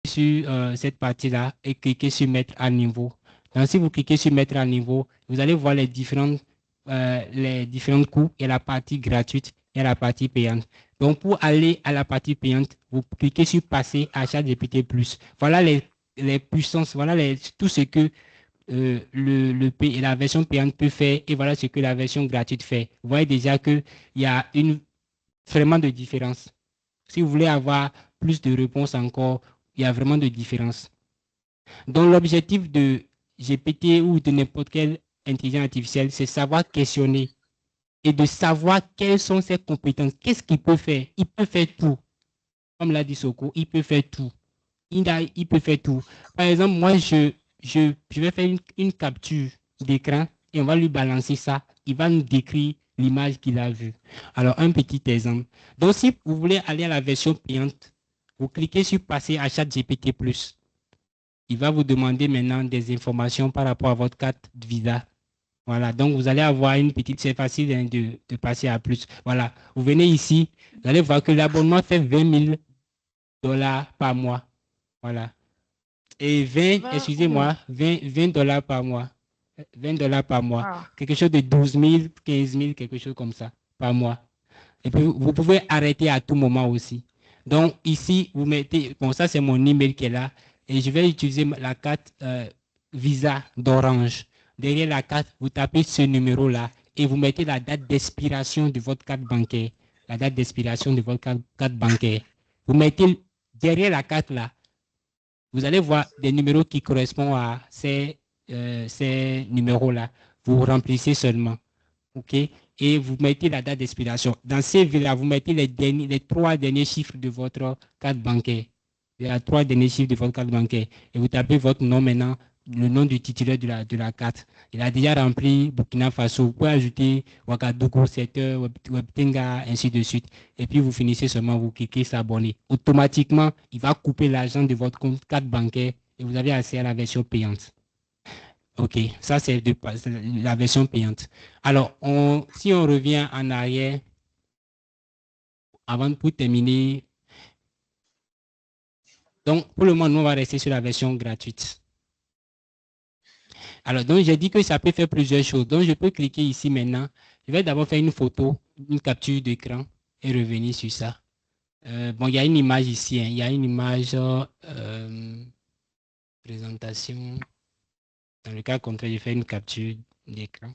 sur cette partie-là et cliquez sur mettre à niveau. Donc, si vous cliquez sur mettre à niveau, vous allez voir les différents coûts et la partie gratuite et la partie payante. Donc, pour aller à la partie payante, vous cliquez sur passer à ChatGPT+. Voilà les puissances, voilà tout ce que la version payante peut faire et voilà ce que la version gratuite fait. Vous voyez déjà qu'il y a vraiment de différence. Si vous voulez avoir plus de réponses encore, il y a vraiment de différence. Donc, l'objectif de GPT ou de n'importe quelle intelligence artificielle, c'est savoir questionner et de savoir quelles sont ses compétences. Qu'est-ce qu'il peut faire? Il peut faire tout. Comme l'a dit Soko, il peut faire tout. Il peut faire tout. Par exemple, moi, je vais faire une capture d'écran et on va lui balancer ça. Il va nous décrire l'image qu'il a vue. Alors, un petit exemple. Donc, si vous voulez aller à la version payante, vous cliquez sur passer à ChatGPT+. Il va vous demander maintenant des informations par rapport à votre carte de Visa. Voilà, donc vous allez avoir une petite, c'est facile hein, de passer à plus. Voilà, vous venez ici, vous allez voir que l'abonnement fait 20 000 $ par mois. Voilà. Et 20 $ par mois. 20 $ par mois. Ah. Quelque chose de 12 000, 15 000, quelque chose comme ça, par mois. Et puis, vous pouvez arrêter à tout moment aussi. Donc, ici, vous mettez, bon, ça, c'est mon email qui est là. Et je vais utiliser la carte Visa d'Orange. Derrière la carte, vous tapez ce numéro-là et vous mettez la date d'expiration de votre carte bancaire. La date d'expiration de votre carte bancaire. Vous mettez derrière la carte là, vous allez voir des numéros qui correspondent à ces numéros-là. Vous remplissez seulement. OK? Et vous mettez la date d'expiration. Dans ces villes-là, vous mettez les 3 derniers chiffres de votre carte bancaire. Les 3 derniers chiffres de votre carte bancaire. Et vous tapez votre nom maintenant, le nom du titulaire de la carte. Il a déjà rempli Burkina Faso. Vous pouvez ajouter Ouagadougou, Secteur, Webtenga, ainsi de suite. Et puis vous finissez seulement, vous cliquez s'abonner. Automatiquement, il va couper l'argent de votre compte carte bancaire et vous avez accès à la version payante. OK, ça c'est la version payante. Alors, si on revient en arrière, avant pour terminer, donc pour le moment, nous on va rester sur la version gratuite. Alors, donc j'ai dit que ça peut faire plusieurs choses. Donc, je peux cliquer ici maintenant. Je vais d'abord faire une photo, une capture d'écran et revenir sur ça. Bon, il y a une image ici. Hein. Il y a une image présentation. Dans le cas contraire, je fais une capture d'écran.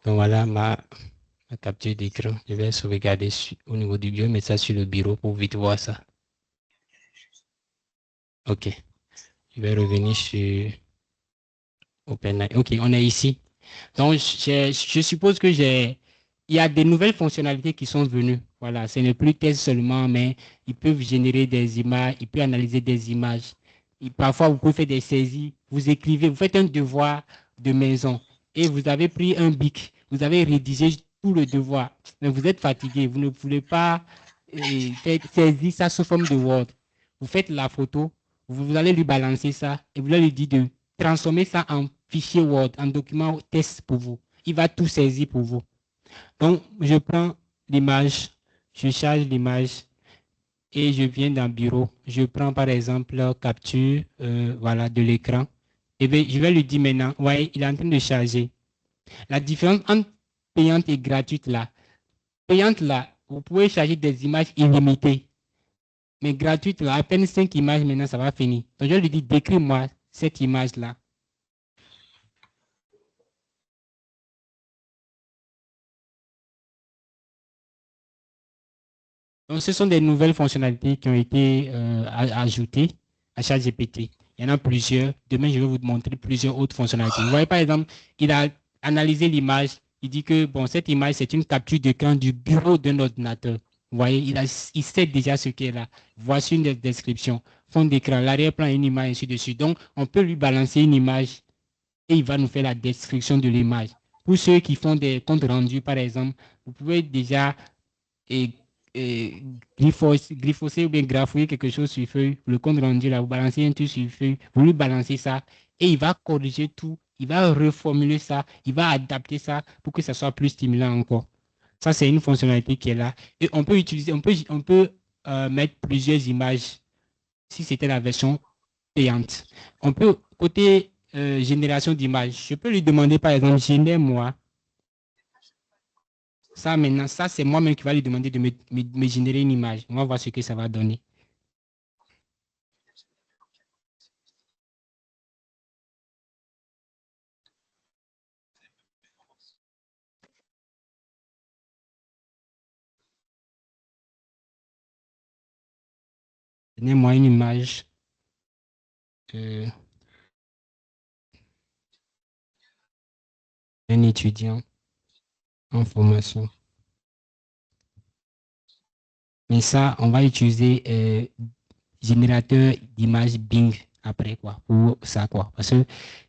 Donc voilà ma capture d'écran. Je vais sauvegarder au niveau du bureau, mettre ça sur le bureau pour vite voir ça. OK. Je vais revenir sur OpenAI. OK, on est ici. Donc, je suppose que il y a des nouvelles fonctionnalités qui sont venues. Voilà, ce n'est plus test seulement, mais ils peuvent générer des images, ils peuvent analyser des images. Et parfois, vous pouvez faire des saisies. Vous écrivez, vous faites un devoir de maison et vous avez pris un bic. Vous avez rédigé tout le devoir, mais vous êtes fatigué. Vous ne voulez pas faire saisir ça sous forme de Word. Vous faites la photo, vous allez lui balancer ça et vous allez lui dire de transformer ça en fichier Word, en document test pour vous. Il va tout saisir pour vous. Donc, je prends l'image, je charge l'image et je viens dans le bureau. Je prends par exemple la capture voilà, de l'écran. Et bien, je vais lui dire maintenant, ouais, il est en train de charger. La différence entre payante et gratuite là, payante là, vous pouvez charger des images illimitées. Mais gratuite là, à peine 5 images maintenant, ça va finir. Donc, je lui dis, décris-moi cette image-là. Donc, ce sont des nouvelles fonctionnalités qui ont été ajoutées à ChatGPT. Il y en a plusieurs. Demain, je vais vous montrer plusieurs autres fonctionnalités. Vous voyez, par exemple, il a analysé l'image. Il dit que bon, cette image, c'est une capture d'écran du bureau d'un ordinateur. Vous voyez, il sait déjà ce qu'est là. Voici une description. Fond d'écran, l'arrière-plan, une image, ainsi de suite. Donc, on peut lui balancer une image et il va nous faire la description de l'image. Pour ceux qui font des comptes rendus, par exemple, vous pouvez déjà et, griffoser ou bien grafouiller quelque chose sur feuille, le compte rendu là, vous balancez un truc sur feuille, vous lui balancez ça et il va corriger tout, il va reformuler ça, il va adapter ça pour que ça soit plus stimulant encore. Ça, c'est une fonctionnalité qui est là. Et on peut utiliser, on peut mettre plusieurs images si c'était la version payante. On peut, côté génération d'images, je peux lui demander par exemple, génère-moi ça maintenant, ça c'est moi-même qui va lui demander de me générer une image. On va voir ce que ça va donner. Donnez-moi une image d'un étudiant en formation. Mais ça, on va utiliser générateur d'image Bing après quoi, pour ça quoi. Parce que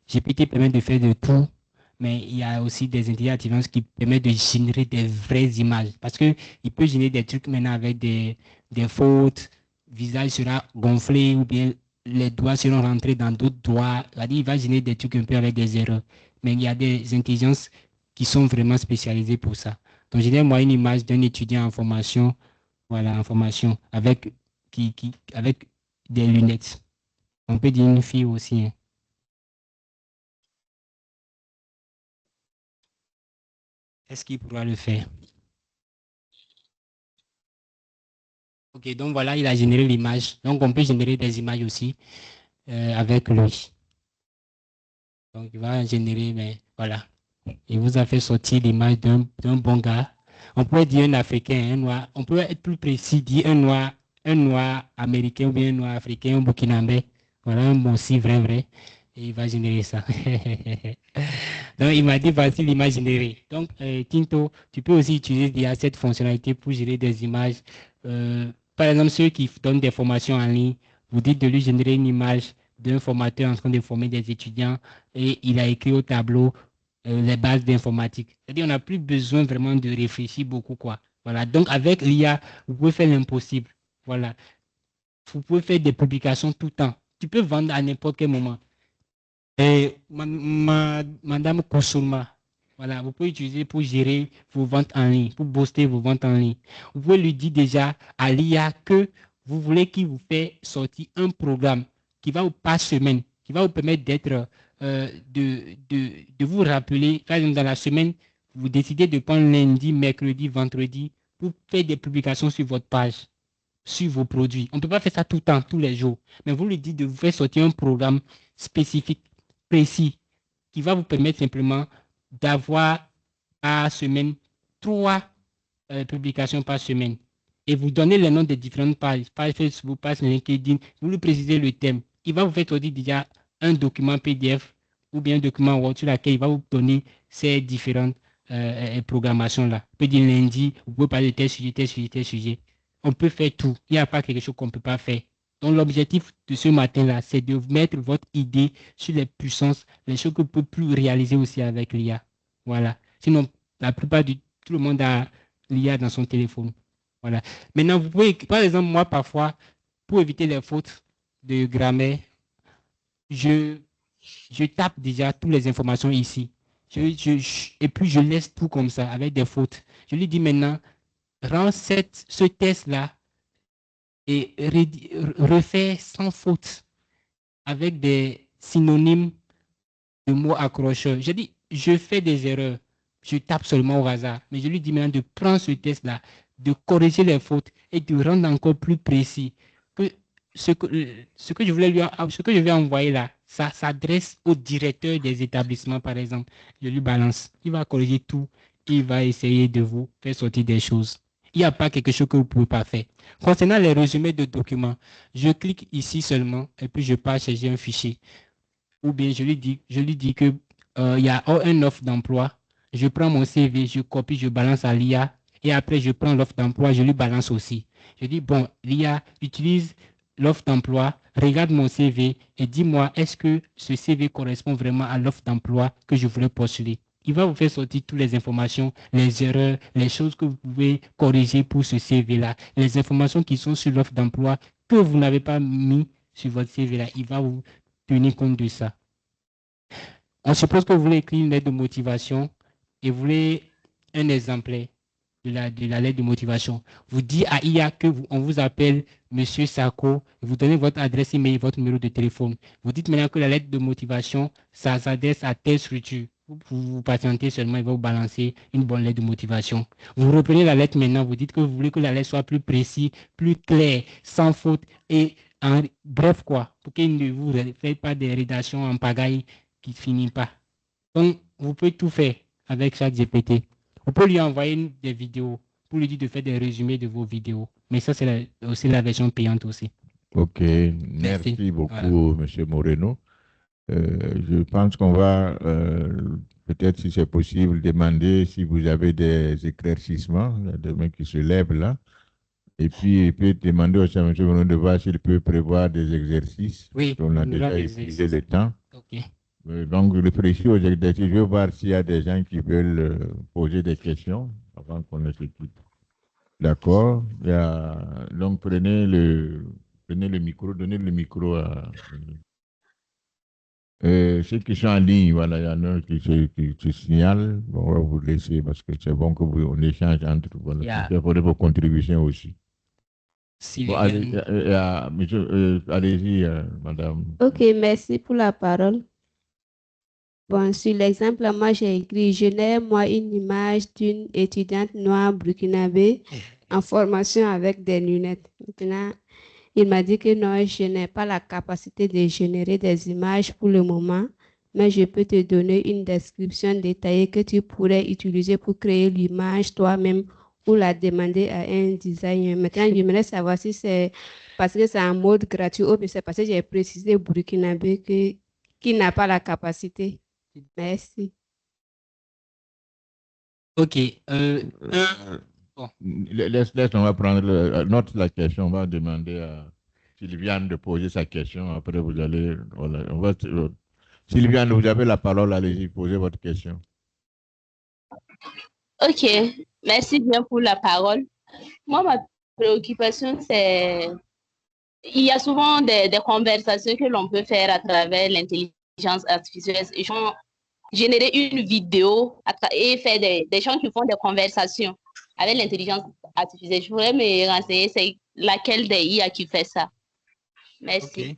GPT permet de faire de tout, mais il y a aussi des intelligences artificielles qui permettent de générer des vraies images. Parce que il peut générer des trucs maintenant avec des fautes, visage sera gonflé ou bien les doigts seront rentrés dans d'autres doigts. Il va générer des trucs un peu avec des erreurs. Mais il y a des intelligences qui sont vraiment spécialisées pour ça. Donc, j'ai moi une image d'un étudiant en formation, voilà, en formation, avec des lunettes. On peut dire une fille aussi, hein. Est-ce qu'il pourra le faire? Ok, donc voilà, il a généré l'image. Donc on peut générer des images aussi avec lui. Donc il va générer, mais voilà. Il vous a fait sortir l'image d'un bon gars. On pourrait dire un Africain, un noir. On peut être plus précis, dire un noir américain ou bien un noir africain, un burkinabé. Voilà un bon si vrai, vrai. Et il va générer ça. Donc, il m'a dit, voici l'image générée. Donc, Tinto, tu peux aussi utiliser cette fonctionnalité pour générer des images. Par exemple, ceux qui donnent des formations en ligne, vous dites de lui générer une image d'un formateur en train de former des étudiants et il a écrit au tableau les bases d'informatique. C'est-à-dire, on n'a plus besoin vraiment de réfléchir beaucoup, quoi. Voilà. Donc, avec l'IA, vous pouvez faire l'impossible. Voilà. Vous pouvez faire des publications tout le temps. Tu peux vendre à n'importe quel moment. Et Madame Kousouma, voilà, vous pouvez utiliser pour gérer vos ventes en ligne, pour booster vos ventes en ligne. Vous pouvez lui dire déjà à l'IA que vous voulez qu'il vous fait sortir un programme qui va vous par semaine, qui va vous permettre d'être, de vous rappeler, par exemple dans la semaine, vous décidez de prendre lundi, mercredi, vendredi pour faire des publications sur votre page, sur vos produits. On ne peut pas faire ça tout le temps, tous les jours. Mais vous lui dites de vous faire sortir un programme spécifique, précis, qui va vous permettre simplement d'avoir par semaine 3 publications par semaine. Et vous donnez les noms des différentes pages, page Facebook, page LinkedIn, vous lui précisez le thème. Il va vous faire sortir déjà un document PDF ou bien un document Word sur lequel il va vous donner ces différentes programmations-là. Vous pouvez dire lundi, vous pouvez parler de tel sujet, tel sujet, tel sujet. On peut faire tout. Il n'y a pas quelque chose qu'on ne peut pas faire. Donc, l'objectif de ce matin-là, c'est de mettre votre idée sur les puissances, les choses que vous ne pouvez plus réaliser aussi avec l'IA. Voilà. Sinon, la plupart du tout le monde a l'IA dans son téléphone. Voilà. Maintenant, vous pouvez, par exemple, moi, parfois, pour éviter les fautes de grammaire, je, je tape déjà toutes les informations ici. Et puis, je laisse tout comme ça, avec des fautes. Je lui dis maintenant, rends ce test-là et refais sans faute avec des synonymes de mots accrocheurs. Je dis, je fais des erreurs, je tape seulement au hasard, mais je lui dis maintenant de prendre ce test-là, de corriger les fautes et de rendre encore plus précis que ce que ce que je vais envoyer là, ça s'adresse au directeur des établissements, par exemple. Je lui balance, il va corriger tout, il va essayer de vous faire sortir des choses. Il n'y a pas quelque chose que vous ne pouvez pas faire. Concernant les résumés de documents, je clique ici seulement et puis je pars chercher un fichier. Ou bien je lui dis que il y a une offre d'emploi. Je prends mon CV, je copie, je balance à l'IA et après je prends l'offre d'emploi, je lui balance aussi. Je dis bon, l'IA utilise l'offre d'emploi, regarde mon CV et dis-moi est-ce que ce CV correspond vraiment à l'offre d'emploi que je voulais postuler. il va vous faire sortir toutes les informations, les erreurs, les choses que vous pouvez corriger pour ce CV-là, les informations qui sont sur l'offre d'emploi que vous n'avez pas mis sur votre CV-là. Il va vous tenir compte de ça. On suppose que vous voulez écrire une lettre de motivation et vous voulez un exemplaire de la lettre de motivation. Vous dites à IA qu'on vous appelle Monsieur Sako, vous donnez votre adresse email, votre numéro de téléphone. Vous dites maintenant que la lettre de motivation, ça s'adresse à telle structure. Vous patientez seulement, il va vous balancer une bonne lettre de motivation. Vous reprenez la lettre maintenant, vous dites que vous voulez que la lettre soit plus précise, plus claire, sans faute et bref quoi, pour qu'il ne vous fasse pas des rédactions en pagaille qui ne finissent pas. Donc, vous pouvez tout faire avec ChatGPT. Vous pouvez lui envoyer des vidéos pour lui dire de faire des résumés de vos vidéos. Mais ça, c'est aussi la version payante aussi. OK. Merci beaucoup, voilà. M. Moreno. Je pense qu'on va, peut-être si c'est possible, demander si vous avez des éclaircissements, des mains qui se lèvent là. Et puis, il peut demander aussi à M. Moreno de voir s'il peut prévoir des exercices. Oui, on a déjà épuisé le temps. OK. Donc, je réfléchis aux exercices. Je vais voir s'il y a des gens qui veulent poser des questions avant qu'on ne se quitte. D'accord. Donc, prenez le micro, donnez le micro à ceux qui sont en ligne. Voilà, il y en a qui se signalent. Bon, on va vous laisser parce que c'est bon que on échange entre vous. Voilà, pour vos contributions aussi. Bon, allez-y, madame. OK, merci pour la parole. Bon, sur l'exemple, moi, j'ai écrit, je n'ai, moi, une image d'une étudiante noire burkinabé en formation avec des lunettes. Maintenant, il m'a dit que non, je n'ai pas la capacité de générer des images pour le moment, mais je peux te donner une description détaillée que tu pourrais utiliser pour créer l'image toi-même ou la demander à un designer. Maintenant, j'aimerais savoir si c'est parce que c'est en mode gratuit ou bien c'est parce que j'ai précisé burkinabé qui n'a pas la capacité. Merci. OK. Bon. Laisse, on va prendre note la question. On va demander à Sylviane de poser sa question. Après, vous allez. Voilà, Sylviane, vous avez la parole. Allez-y, posez votre question. OK. Merci bien pour la parole. Moi, ma préoccupation, c'est. Il y a souvent des conversations que l'on peut faire à travers l'intelligence artificielle. Et générer une vidéo et faire des gens qui font des conversations avec l'intelligence artificielle. Je voudrais me renseigner, c'est laquelle des IA qui fait ça. Merci. Okay.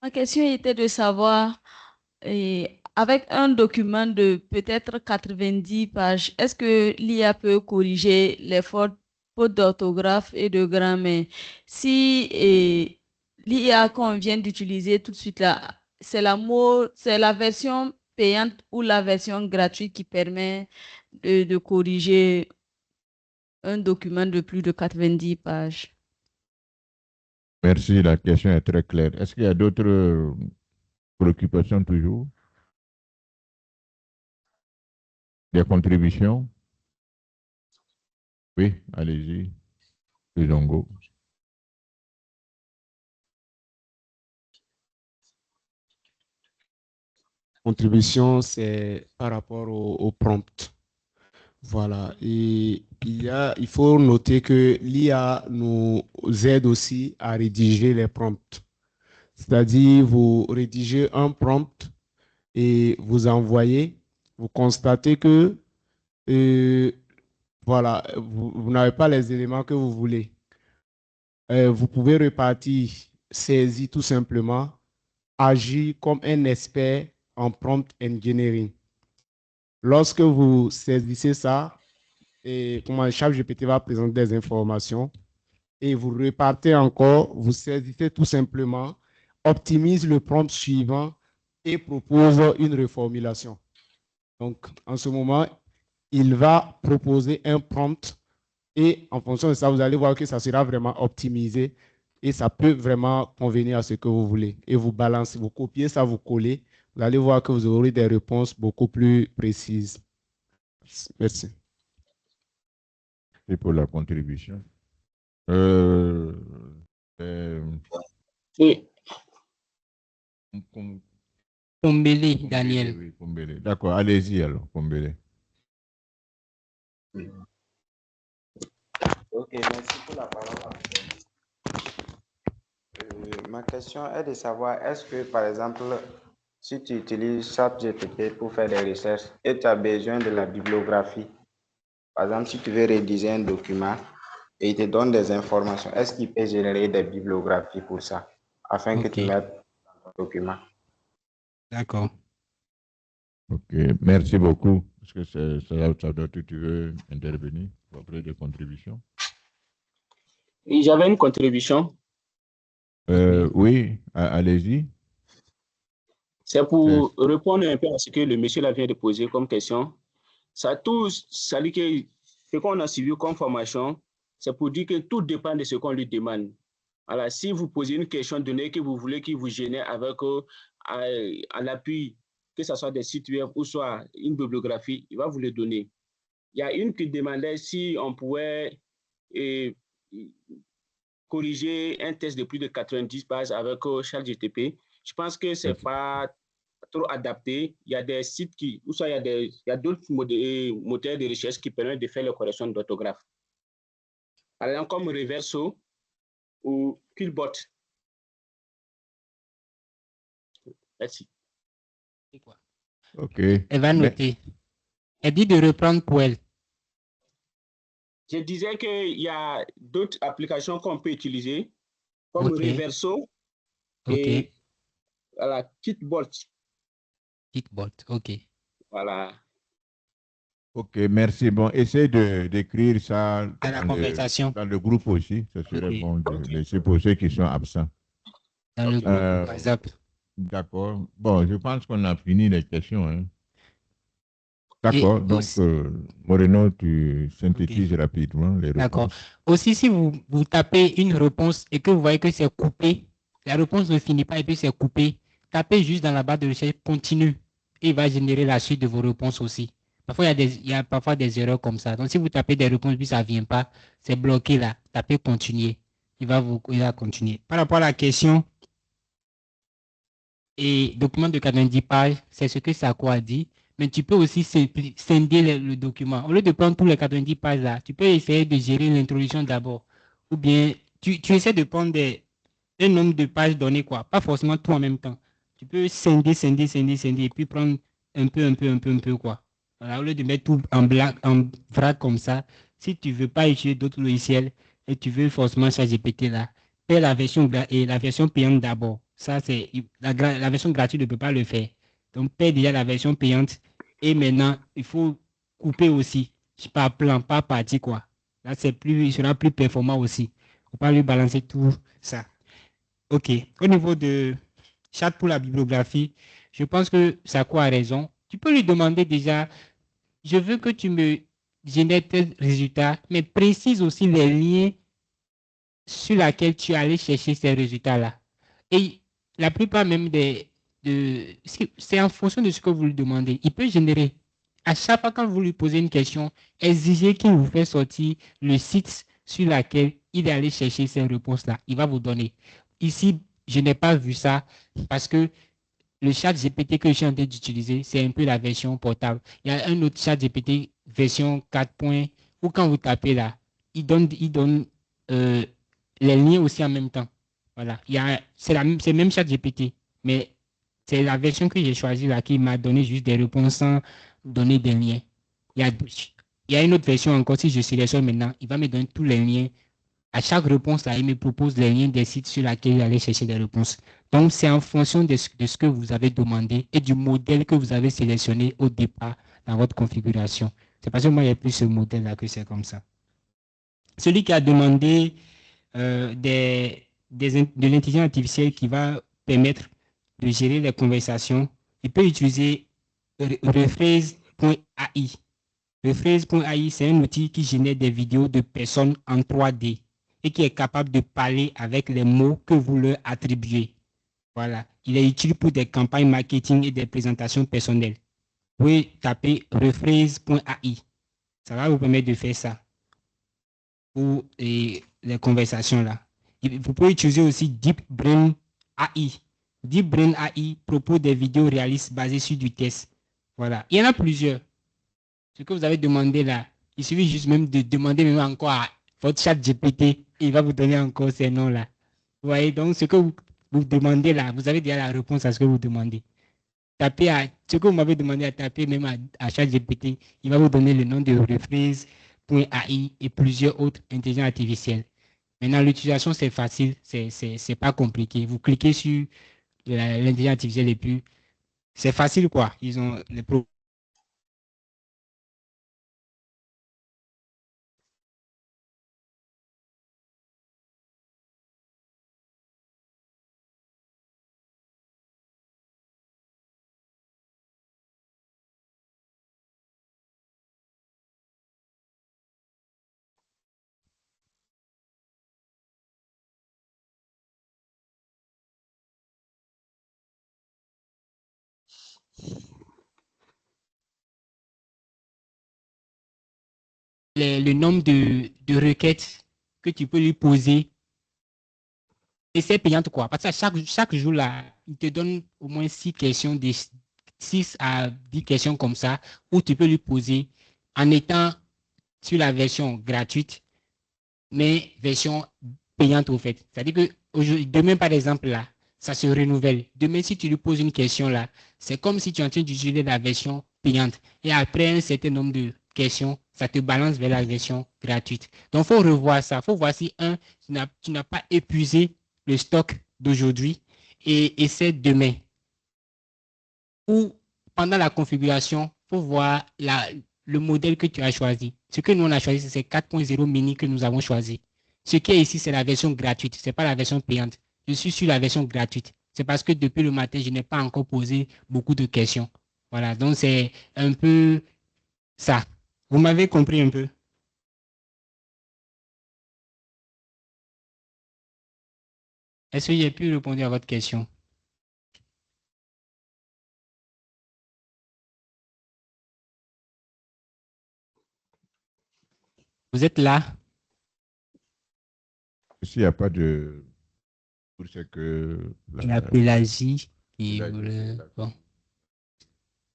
Ma question était de savoir, avec un document de peut-être 90 pages, est-ce que l'IA peut corriger les fautes d'orthographe et de grammaire? Si l'IA qu'on vient d'utiliser tout de suite là, c'est la version payante ou la version gratuite qui permet de corriger un document de plus de 90 pages? Merci, la question est très claire. Est-ce qu'il y a d'autres préoccupations toujours? Des contributions? Oui, allez-y. Longo. Contribution, c'est par rapport au prompt. Voilà. Et il faut noter que l'IA nous aide aussi à rédiger les prompts. C'est-à-dire, vous rédigez un prompt et vous envoyez, vous constatez que voilà, vous n'avez pas les éléments que vous voulez. Vous pouvez repartir, saisir tout simplement, agir comme un expert en prompt engineering. Lorsque vous saisissez ça, et comment ChatGPT va présenter des informations et vous repartez encore, vous saisissez tout simplement, optimise le prompt suivant et propose une reformulation. Donc, en ce moment, il va proposer un prompt et en fonction de ça, vous allez voir que ça sera vraiment optimisé et ça peut vraiment convenir à ce que vous voulez. Et vous balancez, vous copiez ça, vous collez. Vous allez voir que vous aurez des réponses beaucoup plus précises. Merci. Et pour la contribution. Oui. Pombele, Daniel. Oui, Pombele. D'accord, allez-y alors, Pombele. Ok, merci pour la parole. Ma question est de savoir, est-ce que, par exemple, si tu utilises ChatGPT pour faire des recherches et tu as besoin de la bibliographie, par exemple, si tu veux rédiger un document et il te donne des informations, est-ce qu'il peut générer des bibliographies pour ça, afin que tu mettes dans ton document? D'accord. Ok, merci beaucoup. Est-ce que ça doit tu veux intervenir après des contributions? J'avais une contribution. Oui, allez-y. C'est pour répondre un peu à ce que le monsieur là vient de poser comme question. Ça dit que ce qu'on a suivi comme formation, c'est pour dire que tout dépend de ce qu'on lui demande. Alors, si vous posez une question donnée que vous voulez qu'il vous génère avec à l'appui, que ce soit des sites web ou soit une bibliographie, il va vous le donner. Il y a une qui demandait si on pouvait corriger un test de plus de 90 pages avec ChatGPT. Je pense que ce n'est pas trop adapté. Il y a des sites ou soit il y a d'autres moteurs de recherche qui permettent de faire les corrections d'orthographe. Par exemple, comme Reverso ou Quillbot. Merci. Ok. Elle va noter. Elle dit de reprendre pour elle. Je disais qu'il y a d'autres applications qu'on peut utiliser, comme Reverso et voilà, Quillbot. Quillbot, ok. Voilà. Ok, merci. Bon, essaye d'écrire ça à la conversation. Dans le groupe aussi. Ce serait bon de laisser pour ceux qui sont absents. Dans le groupe, par exemple. D'accord. Bon, je pense qu'on a fini les questions. Hein. D'accord. Donc, Moreno, tu synthétises rapidement les réponses. D'accord. Aussi, si vous tapez une réponse et que vous voyez que c'est coupé, la réponse ne finit pas et puis c'est coupé, tapez juste dans la barre de recherche continue et il va générer la suite de vos réponses aussi. Parfois, il y a parfois des erreurs comme ça. Donc, si vous tapez des réponses puis ça ne vient pas, c'est bloqué là. Tapez continuer. Il va continuer. Par rapport à la question et document de 90 pages, c'est ce que Sako a dit. Mais tu peux aussi scinder le document. Au lieu de prendre tous les 90 pages là, tu peux essayer de gérer l'introduction d'abord. Ou bien, tu essaies de prendre un nombre de pages données, quoi. Pas forcément tout en même temps. Tu peux scinder, et puis prendre un peu, quoi. Voilà, au lieu de mettre tout en vrac comme ça, si tu ne veux pas utiliser d'autres logiciels et tu veux forcément ChatGPT là, fais la version payante d'abord. Ça, c'est la version gratuite ne peut pas le faire. Donc, paie déjà la version payante. Et maintenant, il faut couper aussi. Pas plan, pas partie, quoi. Là, il sera plus performant aussi. Il ne faut pas lui balancer tout ça. OK. Au niveau de chat pour la bibliographie, je pense que Sako a raison. Tu peux lui demander déjà, je veux que tu me génères tel résultat, mais précise aussi les liens sur lesquels tu es allé chercher ces résultats-là. Et la plupart même c'est en fonction de ce que vous lui demandez. Il peut générer. À chaque fois quand vous lui posez une question, exigez qu'il vous fait sortir le site sur lequel il est allé chercher ces réponses-là. Il va vous donner. Ici, je n'ai pas vu ça parce que le chat GPT que je suis en train d'utiliser, c'est un peu la version portable. Il y a un autre chat GPT version 4. Où quand vous tapez là, il donne les liens aussi en même temps. Voilà. C'est le même chat GPT, mais c'est la version que j'ai choisie là qui m'a donné juste des réponses sans donner des liens. Il y a une autre version encore, si je sélectionne maintenant, il va me donner tous les liens. À chaque réponse, là, il me propose les liens des sites sur lesquels il allait chercher des réponses. Donc, c'est en fonction de ce que vous avez demandé et du modèle que vous avez sélectionné au départ dans votre configuration. C'est parce que moi, il n'y a plus ce modèle-là que c'est comme ça. Celui qui a demandé de l'intelligence artificielle qui va permettre de gérer les conversations, il peut utiliser Rephrase.ai. Rephrase.ai, c'est un outil qui génère des vidéos de personnes en 3D et qui est capable de parler avec les mots que vous leur attribuez. Voilà. Il est utile pour des campagnes marketing et des présentations personnelles. Vous pouvez taper rephrase.ai. Ça va vous permettre de faire ça pour les conversations là. Vous pouvez utiliser aussi Deep Brain AI. Deep Brain AI propose des vidéos réalistes basées sur du test. Voilà. Il y en a plusieurs. Ce que vous avez demandé là, il suffit juste même de demander même encore à votre chat GPT et il va vous donner encore ces noms-là. Vous voyez, donc ce que vous demandez là, vous avez déjà la réponse à ce que vous demandez. Tapez ce que vous m'avez demandé à taper même à chat GPT, il va vous donner le nom de reprise.ai et plusieurs autres intelligences artificielles. Maintenant, l'utilisation, c'est facile, c'est pas compliqué. Vous cliquez sur l'intelligence artificielle et puis c'est facile quoi. Ils ont les le nombre de requêtes que tu peux lui poser. Et c'est payant quoi. Parce que chaque jour, là, il te donne au moins 6 questions, 6 à 10 questions comme ça, où tu peux lui poser en étant sur la version gratuite, mais version payante au fait. C'est-à-dire que demain, par exemple, là, ça se renouvelle. Demain, si tu lui poses une question là, c'est comme si tu es en train d'utiliser la version payante. Et après un certain nombre de questions, ça te balance vers la version gratuite. Donc, il faut revoir ça. Il faut voir si, tu n'as pas épuisé le stock d'aujourd'hui et c'est demain. Ou pendant la configuration, il faut voir le modèle que tu as choisi. Ce que nous, on a choisi, c'est 4.0 mini que nous avons choisi. Ce qui est ici, c'est la version gratuite. Ce n'est pas la version payante. Je suis sur la version gratuite. C'est parce que depuis le matin, je n'ai pas encore posé beaucoup de questions. Voilà, donc c'est un peu ça. Vous m'avez compris un peu? Est-ce que j'ai pu répondre à votre question? Vous êtes là? S'il n'y a pas de... C'est que... La Pélagie qui voulait... Bon.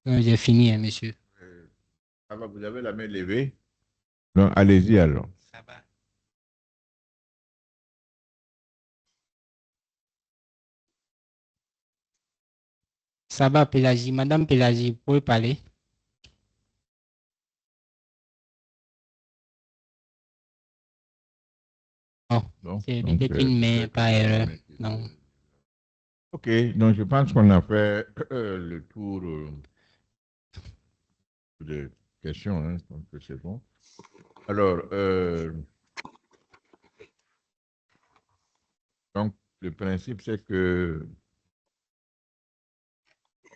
J'ai fini, hein, monsieur. Ça va, vous avez la main levée? Non, allez-y alors. Ça va. Ça va, Pélagie. Madame Pélagie, vous pouvez parler? Non, c'est peut-être une main par erreur. Non. Ok, donc je pense qu'on a fait le tour de questions, hein, donc c'est bon. Alors, donc le principe c'est que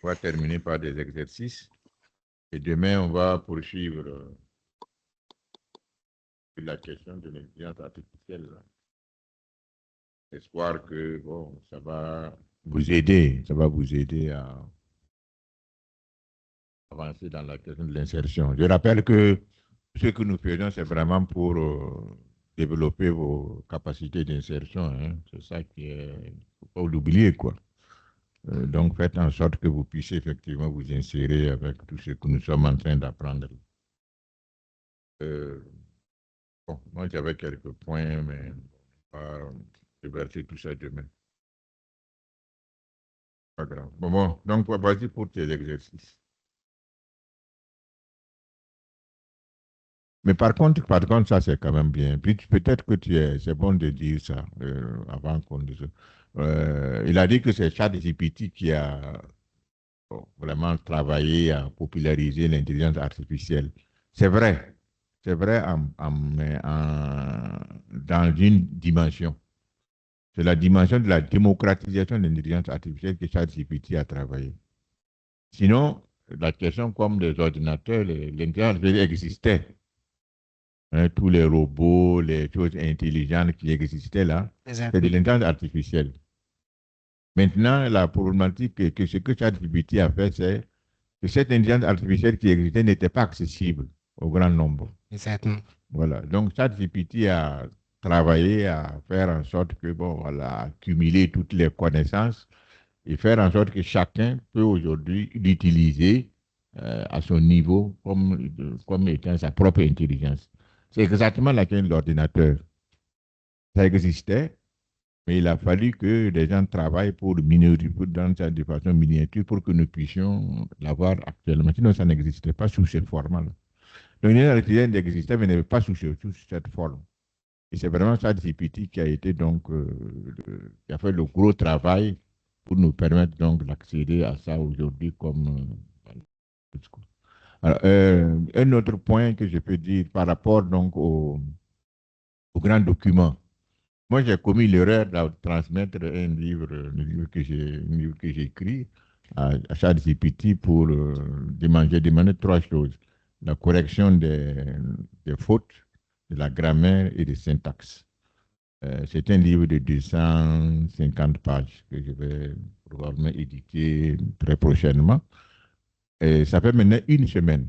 on va terminer par des exercices et demain on va poursuivre la question de l'intelligence artificielle. Espoir que bon, ça va vous aider à avancer dans la question de l'insertion. Je rappelle que ce que nous faisons, c'est vraiment pour développer vos capacités d'insertion. Hein. C'est ça qui est, il ne faut pas l'oublier, quoi. Donc, faites en sorte que vous puissiez effectivement vous insérer avec tout ce que nous sommes en train d'apprendre. Bon, moi, j'avais quelques points, mais on va déverser tout ça demain. Pas grave. Bon, donc, vas-y pour tes exercices. Mais par contre, ça, c'est quand même bien. Puis peut-être que c'est bon de dire ça avant qu'on dise. Il a dit que c'est ChatGPT qui a vraiment travaillé à populariser l'intelligence artificielle. C'est vrai dans une dimension. C'est la dimension de la démocratisation de l'intelligence artificielle que ChatGPT a travaillé. Sinon, la question comme des ordinateurs, l'intelligence artificielle existait. Hein, tous les robots, les choses intelligentes qui existaient là, c'est de l'intelligence artificielle. Maintenant, la problématique que ce que ChatGPT a fait, c'est que cette intelligence artificielle qui existait n'était pas accessible au grand nombre. Exactement. Voilà. Donc, ChatGPT a travaillé à faire en sorte que, bon, voilà, accumuler toutes les connaissances et faire en sorte que chacun peut aujourd'hui l'utiliser à son niveau comme étant sa propre intelligence. C'est exactement laquelle l'ordinateur. Ça existait, mais il a fallu que les gens travaillent dans ça de façon miniature pour que nous puissions l'avoir actuellement. Sinon, ça n'existait pas sous cette forme-là. Donc, l'intelligence artificielle existait, mais n'avait pas sous cette forme. Et c'est vraiment ChatGPT qui a été donc, qui a fait le gros travail pour nous permettre donc d'accéder à ça aujourd'hui comme. Alors, un autre point que je peux dire par rapport donc au grand document. Moi, j'ai commis l'erreur de transmettre un livre que j'ai écrit à ChatGPT pour demander trois choses. La correction des fautes, de la grammaire et de syntaxe. C'est un livre de 250 pages que je vais probablement éditer très prochainement. Et ça fait maintenant une semaine.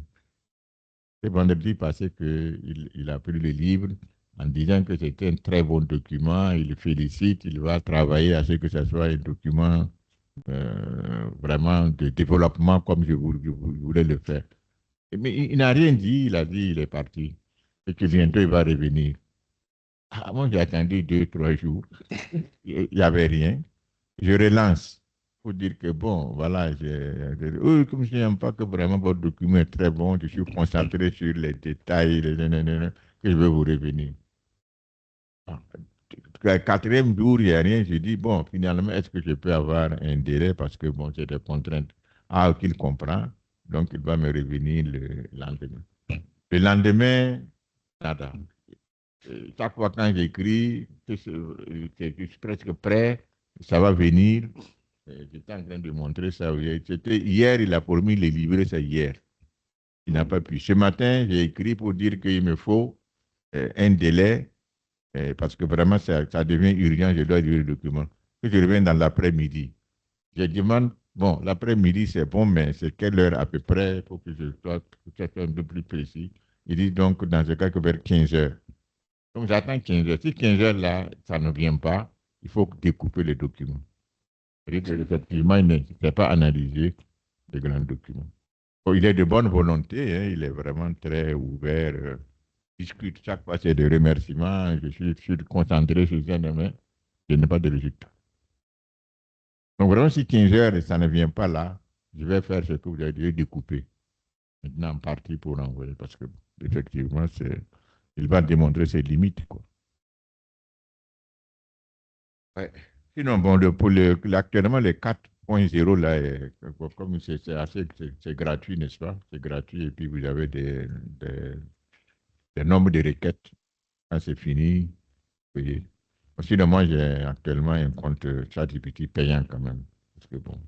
C'est vendredi passé qu'il a pris le livre en disant que c'était un très bon document. Il le félicite, il va travailler à ce que ce soit un document vraiment de développement comme je voulais le faire. Mais il n'a rien dit, il a dit il est parti. Et que bientôt il va revenir. Ah, moi j'ai attendu 2, 3 jours, il n'y avait rien. Je relance pour dire que bon, voilà, comme je n'aime pas que vraiment votre document est très bon, je suis concentré sur les détails, que je vais vous revenir. Le quatrième jour, il n'y a rien, je dis, bon, finalement, est-ce que je peux avoir un délai parce que bon, c'est des contraintes. Ah, ok, il comprend, donc il va me revenir le lendemain. Le lendemain, nada. Chaque fois quand j'écris, c'est presque prêt, ça va venir. J'étais en train de montrer ça. C'était hier, il a promis les livrer, c'est hier. Il n'a pas pu. Ce matin, j'ai écrit pour dire qu'il me faut un délai, parce que vraiment, ça devient urgent, je dois lire le document. Que je reviens dans l'après-midi. Je demande, bon, l'après-midi, c'est bon, mais c'est quelle heure à peu près pour que je sois un peu plus précis. Il dit donc, dans ce cas, que vers 15 heures. Donc, j'attends 15 heures. Si 15 heures, là, ça ne vient pas, il faut découper le document. Effectivement, il ne sait pas analyser les grands documents. Bon, il est de bonne volonté, hein, il est vraiment très ouvert, discute chaque fois, c'est des remerciements, je suis concentré sur ça, mais je n'ai pas de résultat. Donc vraiment, si 15 heures, ça ne vient pas là, je vais faire ce que vous avez dit, découper. Maintenant, en partie pour envoyer, parce que effectivement, il va démontrer ses limites, quoi. Ouais. Sinon, bon, actuellement, les 4.0, là, comme c'est gratuit, n'est-ce pas? C'est gratuit, et puis vous avez des nombres de requêtes. Quand c'est fini, vous voyez. Sinon, moi, j'ai actuellement un compte ChatGPT payant quand même. Parce que bon,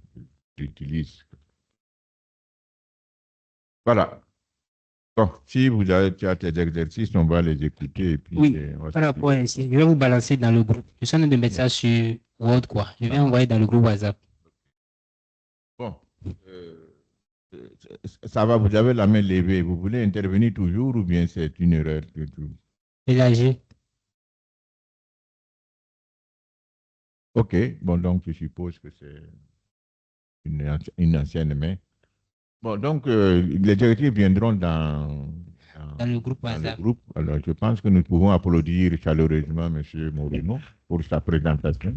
j'utilise. Voilà. Bon, si tu as tes exercices, on va les écouter. Et puis, oui, par rapport à ici, je vais vous balancer dans le groupe. Je suis en train de mettre ça sur Word, quoi. Je vais envoyer dans le groupe WhatsApp. Bon. Ça va, vous avez la main levée. Vous voulez intervenir toujours ou bien c'est une erreur que tout? Élargi. Ok, bon, donc je suppose que c'est une ancienne main. Bon, donc les directives viendront dans le groupe WhatsApp. Alors, je pense que nous pouvons applaudir chaleureusement M. Moreno pour sa présentation.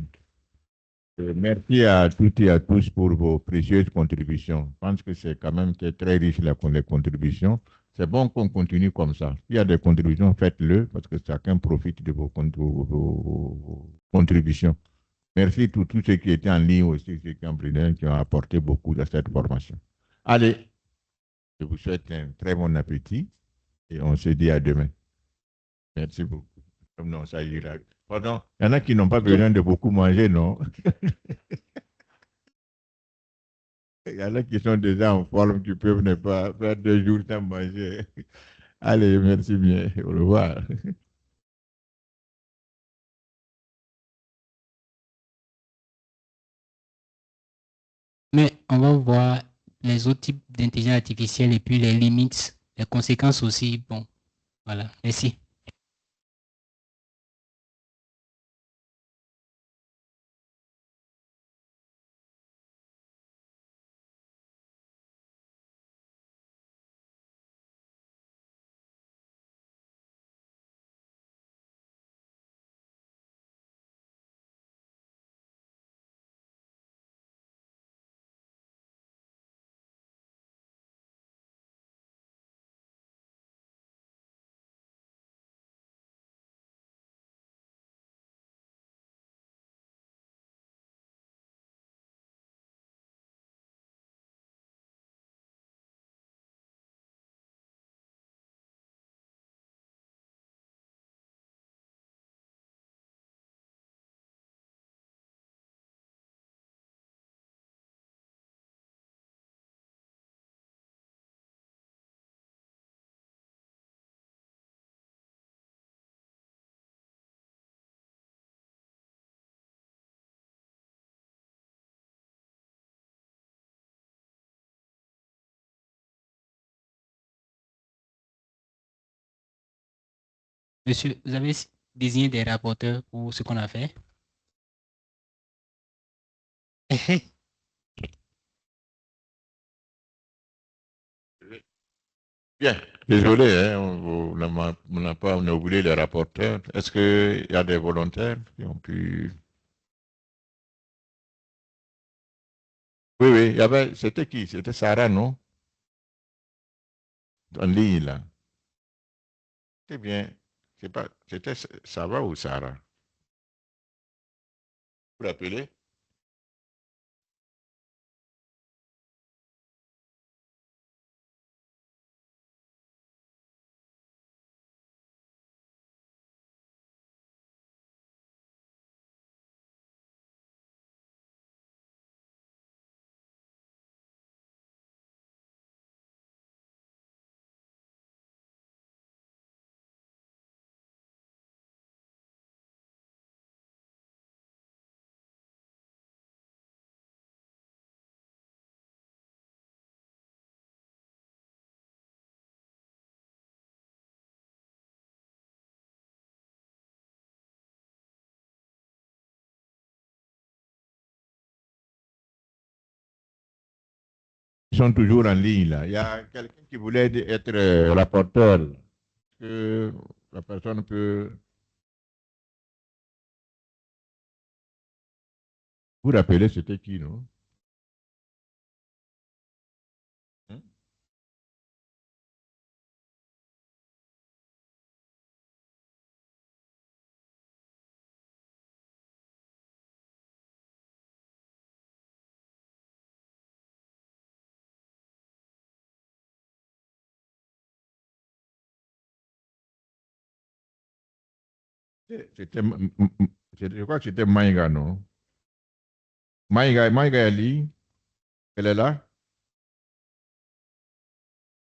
Merci à toutes et à tous pour vos précieuses contributions. Je pense que c'est quand même très riche les contributions. C'est bon qu'on continue comme ça. S'il y a des contributions, faites-le parce que chacun profite de vos contributions. Merci à tous ceux qui étaient en ligne aussi, ceux qui ont apporté beaucoup à cette formation. Allez, je vous souhaite un très bon appétit et on se dit à demain. Merci beaucoup. Non, ça ira. Pardon, il y en a qui n'ont pas besoin de beaucoup manger, non? Il y en a qui sont déjà en forme, qui peuvent ne pas faire 2 jours sans manger. Allez, merci bien. Au revoir. Mais on va voir les autres types d'intelligence artificielle et puis les limites, les conséquences aussi. Bon, voilà. Merci. Monsieur, vous avez désigné des rapporteurs pour ce qu'on a fait? Bien, désolé, hein, on a oublié les rapporteurs. Est-ce qu'il y a des volontaires qui ont pu... Oui, oui, c'était qui? C'était Sarah, non? En ligne, là. C'est bien. C'était Sarah ou Sarah? Vous vous rappelez? Ils sont toujours en ligne, là. Il y a quelqu'un qui voulait être rapporteur. Que la personne peut... Vous vous rappelez, c'était qui, non? Hein? C'était, je crois que c'était Maïga, non? Maïga Ali, elle est là?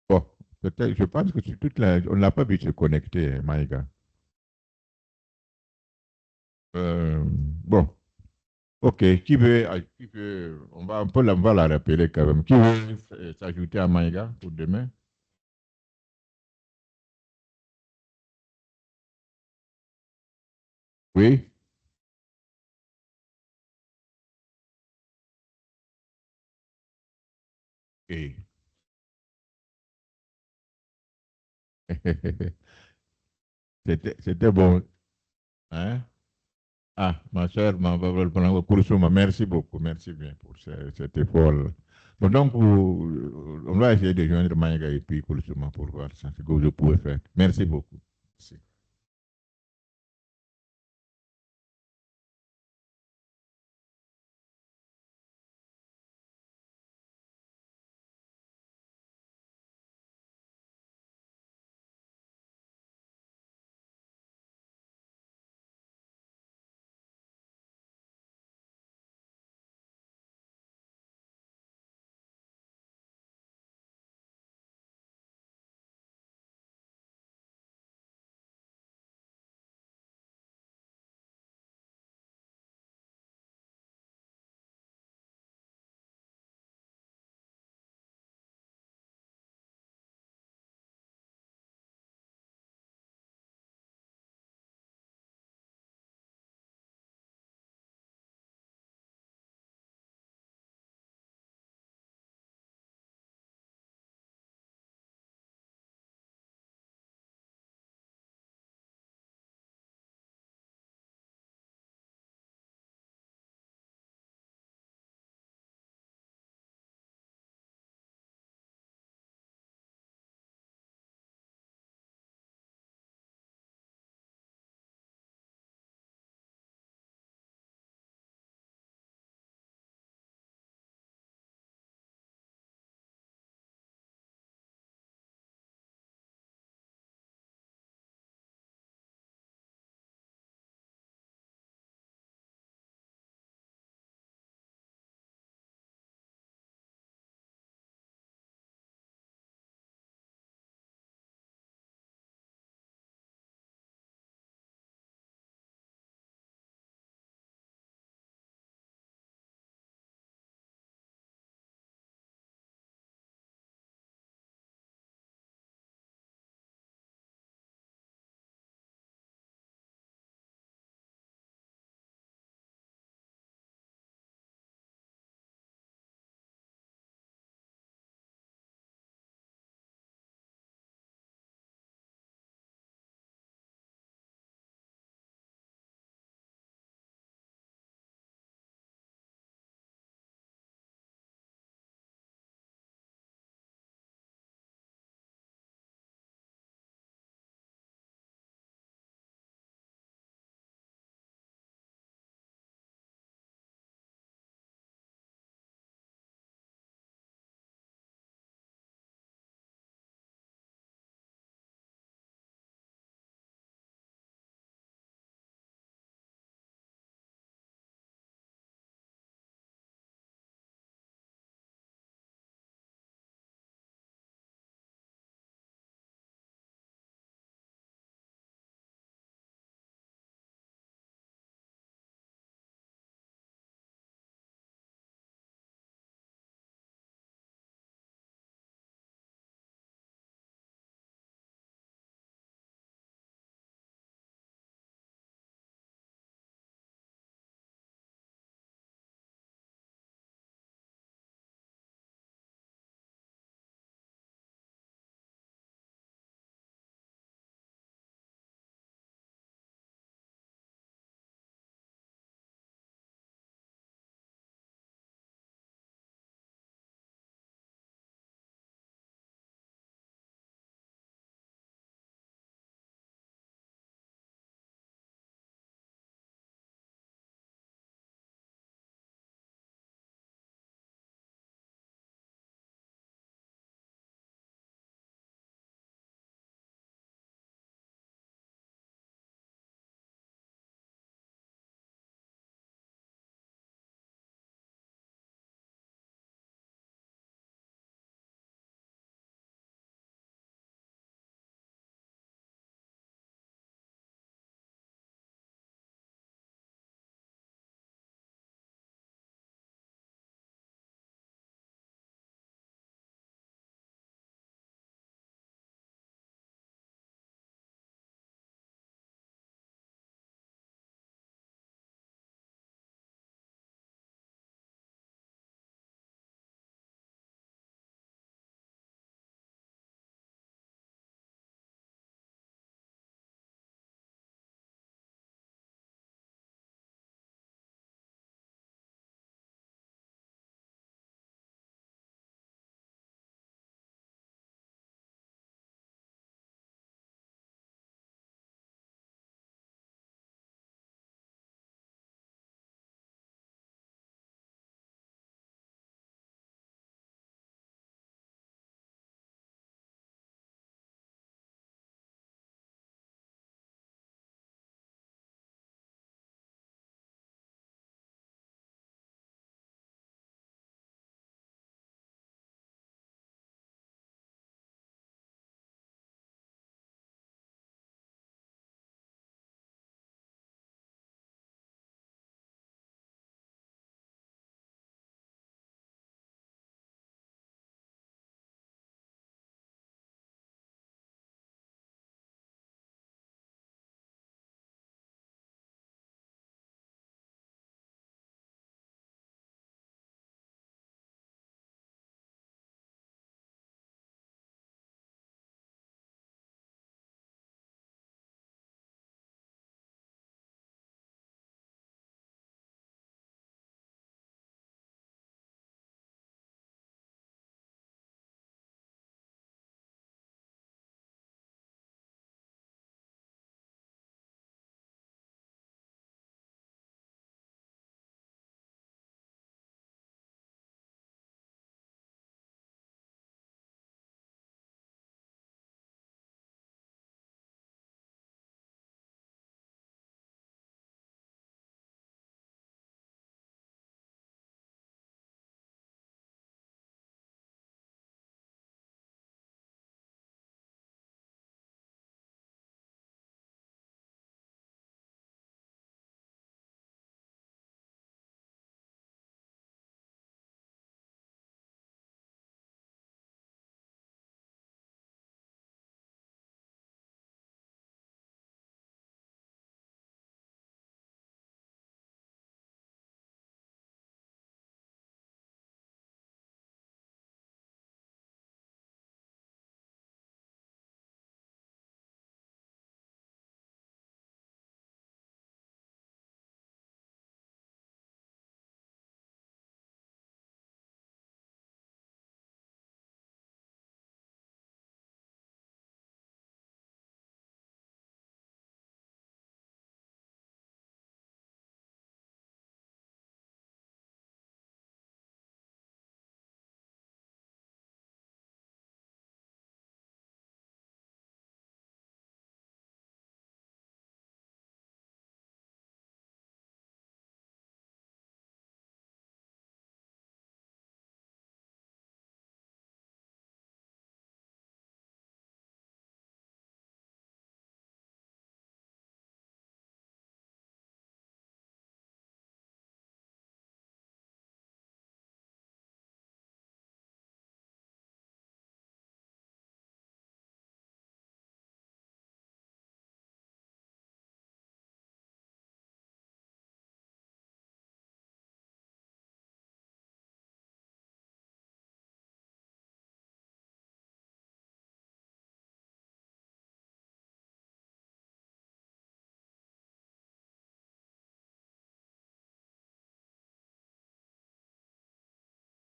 Bon, peut-être, je pense que c'est toute la, on n'a pas vu se connecter, Maïga. Bon, ok, on va la rappeler quand même. Qui veut s'ajouter à Maïga pour demain? Oui? Ok. C'était bon. Hein? Ah, ma soeur, merci beaucoup, merci bien pour cet effort. Bon, donc, on va essayer de joindre Maïga et puis Kouroussouma pour voir ce que vous pouvez faire. Merci beaucoup. Merci.